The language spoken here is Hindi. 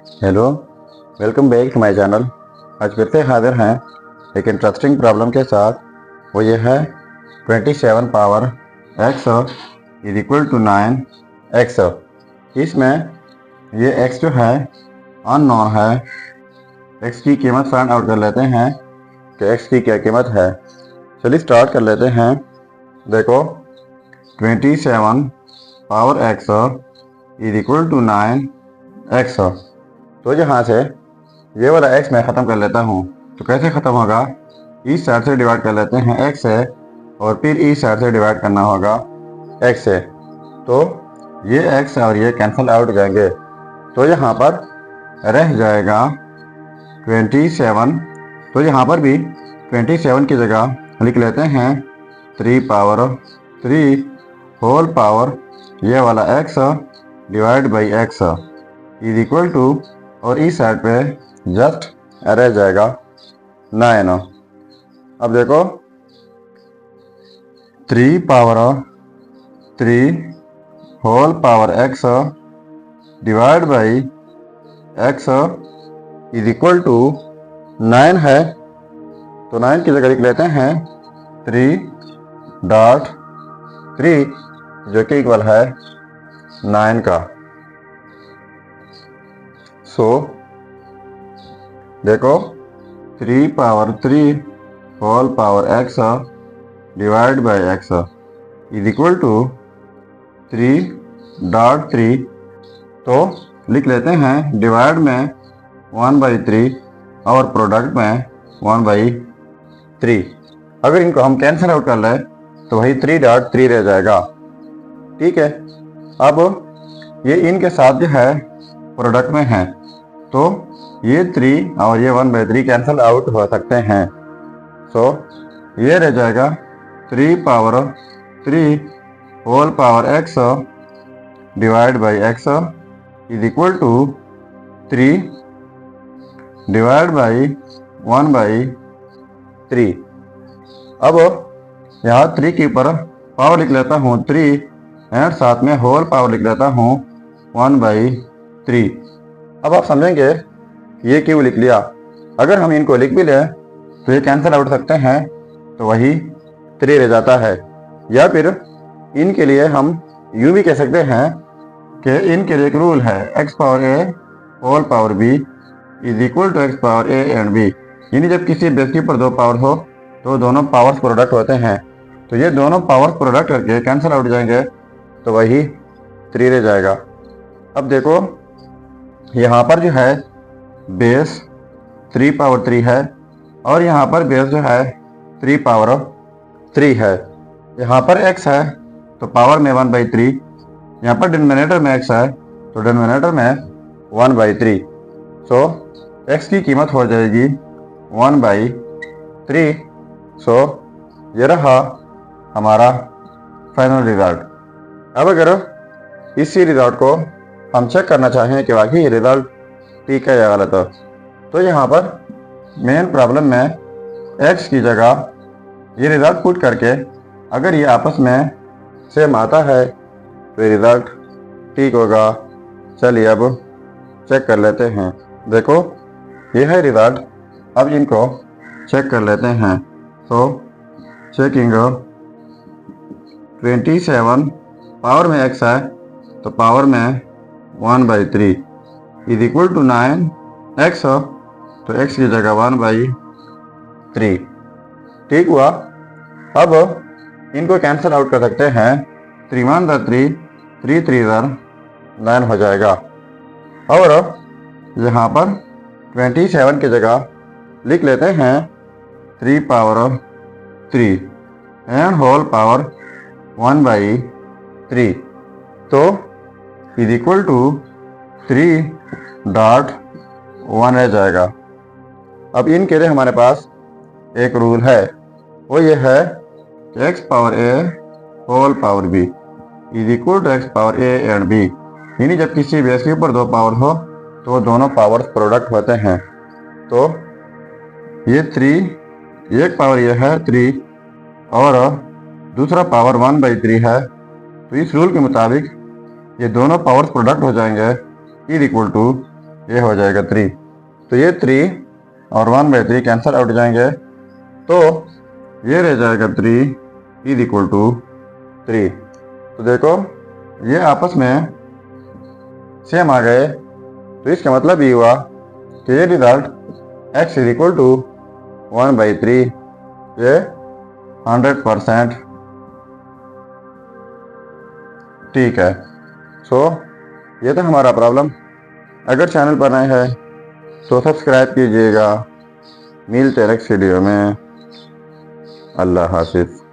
Hello, welcome back to my channel. आज फिर से हाजिर हैं एक इंटरेस्टिंग प्रॉब्लम के साथ। वो ये है 27 power x is equal to 9x। इसमें ये x जो है अननोन है। x की कीमत फाइंड आउट कर लेते हैं कि x की क्या कीमत है। चलिए स्टार्ट कर लेते हैं। देखो 27 power x is equal to 9x। तो यहाँ से ये वाला x मैं ख़त्म कर लेता हूँ। तो कैसे ख़त्म होगा, इस साइड से डिवाइड कर लेते हैं x से और फिर इस साइड से डिवाइड करना होगा x से। तो ये x और ये कैंसिल आउट हो जाएंगे। तो यहाँ पर रह जाएगा 27। तो यहाँ पर भी 27 की जगह लिख लेते हैं 3 पावर 3 होल पावर ये वाला x divide by x is equal to, और इस साइड पे जस्ट रह जाएगा 9। अब देखो 3 power 3 whole power x divide by x is equal to 9 है। तो 9 की जगह लिख लेते हैं 3.3 जो कि इक्वल है 9 का। सो देखो 3 power 3 whole power x divide by x is equal to 3.3। तो लिख लेते हैं डिवाइड में 1/3 और प्रोडक्ट में 1/3। अगर इनको हम कैंसिल आउट कर लें तो वही 3.3 रह जाएगा। ठीक है, अब ये इनके साथ जो है प्रोडक्ट में है, तो ये 3 और ये 1/3 कैंसिल आउट हो सकते हैं। सो ये रह जाएगा 3 power 3 whole power x divide by x is equal to 3 divide by 1/3। अब यहाँ 3 के ऊपर पावर लिख लेता हूँ 3 एंड साथ में होल पावर लिख लेता हूँ 1/3। अब आप समझेंगे ये क्यों लिख लिया। अगर हम इनको लिख भी लें तो ये कैंसिल आउट सकते हैं, तो वही 3 रह जाता है। या फिर इनके लिए हम यूँ भी कह सकते हैं कि इनके लिए एक रूल है x power a whole power b is equal to x power a and b। यानी जब किसी बेस के ऊपर 2 पावर हो तो दोनों पावर्स प्रोडक्ट होते हैं। तो ये दोनों पावर्स प्रोडक्ट करके कैंसिल आउट जाएंगे, तो वही 3 रह जाएगा। अब देखो यहाँ पर जो है बेस 3 पावर 3 है और यहाँ पर बेस जो है 3 पावर 3 है। यहाँ पर x है तो पावर में 1/3, यहाँ पर डिनोमिनेटर में x है तो डिनोमिनेटर में 1/3। सो x की कीमत हो जाएगी 1/3। सो ये रहा हमारा फाइनल रिजल्ट। अब अगर इसी रिजल्ट को हम चेक करना चाहें कि वाकई ये रिजल्ट ठीक है या गलत है, तो यहाँ पर मेन प्रॉब्लम में x की जगह ये रिजल्ट पुट करके अगर ये आपस में सेम आता है तो ये रिजल्ट ठीक होगा। चलिए अब चेक कर लेते हैं। देखो ये है रिजल्ट। अब इनको चेक कर लेते हैं। तो चेकिंग 27 पावर में x है तो पावर में 1/3 इज इक्वल टू 9x। तो x की जगह 1/3 ठीक हुआ। अब इनको कैंसिल आउट कर सकते हैं। 3 1 3 3 3 9 हो जाएगा। और यहाँ पर 27 की जगह लिख लेते हैं 3 पावर 3 एंड होल पावर 1/3। तो इज इक्वल टू 3.1 रह जाएगा। अब इनके लिए हमारे पास एक रूल है, वो ये है कि x power a whole power b is equal to x power a and b। यानी जब किसी बेस के ऊपर 2 पावर हो तो दोनों पावर्स प्रोडक्ट होते हैं। तो ये 3 एक पावर ये है 3 और दूसरा पावर 1/3 है। तो इस रूल के मुताबिक ये दोनों पावर्स प्रोडक्ट हो जाएंगे इज इक्वल टू ये हो जाएगा 3। तो ये 3 और 1/3 कैंसिल आउट जाएंगे, तो ये रह जाएगा 3 इज इक्वल टू 3। तो देखो ये आपस में सेम आ गए, तो इसका मतलब ये हुआ कि ये result x is equal to 1/3 ये 100% ठीक है। सो ये था हमारा प्रॉब्लम। अगर चैनल पर नए हैं तो सब्सक्राइब कीजिएगा। मिलते हैं नेक्स्ट वीडियो में। अल्लाह हाफिज़।